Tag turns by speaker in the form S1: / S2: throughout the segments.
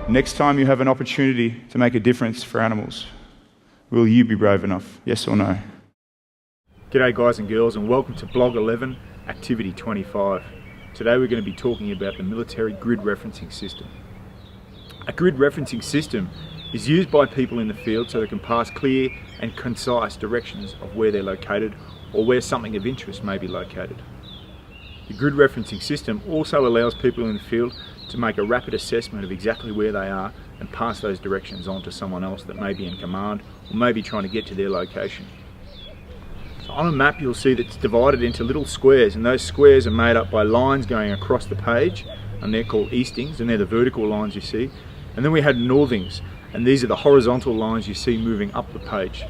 S1: Next time you have an opportunity to make a difference for animals, will you be brave enough? Yes or no? G'day guys and girls, and welcome to Blog 11, Activity 25. Today we're going to be talking about the military grid referencing system. A grid referencing system is used by people in the field so they can pass clear and concise directions of where they're located or where something of interest may be located. The grid referencing system also allows people in the field to make a rapid assessment of exactly where they are and pass those directions on to someone else that may be in command or may be trying to get to their location. So on a map you'll see that it's divided into little squares, and those squares are made up by lines going across the page, and they're called eastings, and they're the vertical lines you see. And then we had northings, and these are the horizontal lines you see moving up the page.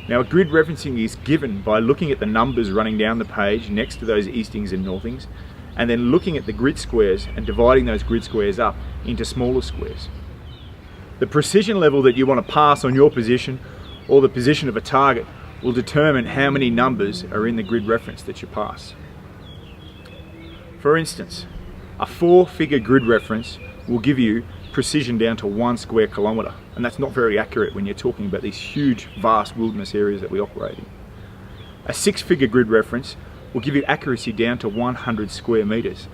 S1: Now a grid referencing is given by looking at the numbers running down the page next to those eastings and northings, and then looking at the grid squares and dividing those grid squares up into smaller squares. The precision level that you want to pass on your position or the position of a target will determine how many numbers are in the grid reference that you pass. For instance, a 4-figure grid reference will give you precision down to 1 square kilometre, and that's not very accurate when you're talking about these huge, vast wilderness areas that we operate in. A 6-figure grid reference will give you accuracy down to 100 square metres.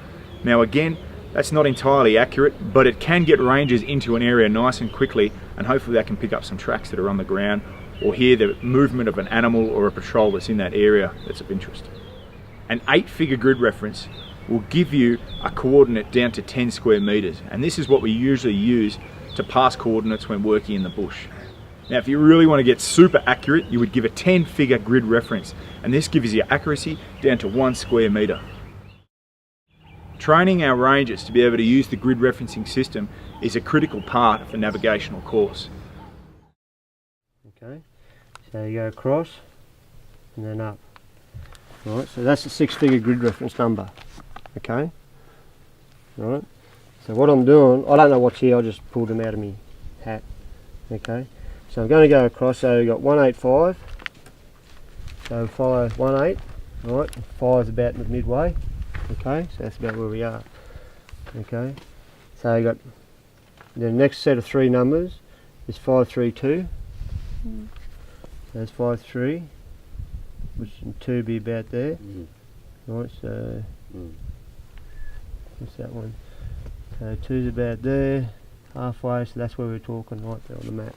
S1: Now again, that's not entirely accurate, but it can get rangers into an area nice and quickly, and hopefully they can pick up some tracks that are on the ground or hear the movement of an animal or a patrol that's in that area that's of interest. An 8-figure grid reference will give you a coordinate down to 10 square metres, and this is what we usually use to pass coordinates when working in the bush. Now if you really want to get super accurate, you would give a 10-figure grid reference, and this gives you accuracy down to 1 square metre. Training our rangers to be able to use the grid referencing system is a critical part of the navigational course.
S2: Okay, so you go across and then up. Right, so that's a 6-figure grid reference number. Okay, right. So what I'm doing, I don't know what's here, I just pulled them out of my hat. Okay, so I'm going to go across, so we've got 185, so follow 18, right, 5 is about midway. Okay, so that's about where we are. Okay, so you got the next set of 3 numbers is 532. So that's 53, which 2 be about there. Right, so what's that one? So 2's about there, halfway, so that's where we're talking, right there on the map.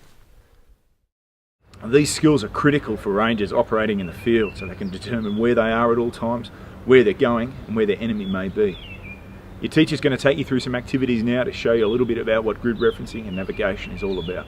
S1: These skills are critical for rangers operating in the field so they can determine where they are at all times, where they're going and where their enemy may be. Your teacher's going to take you through some activities now to show you a little bit about what grid referencing and navigation is all about.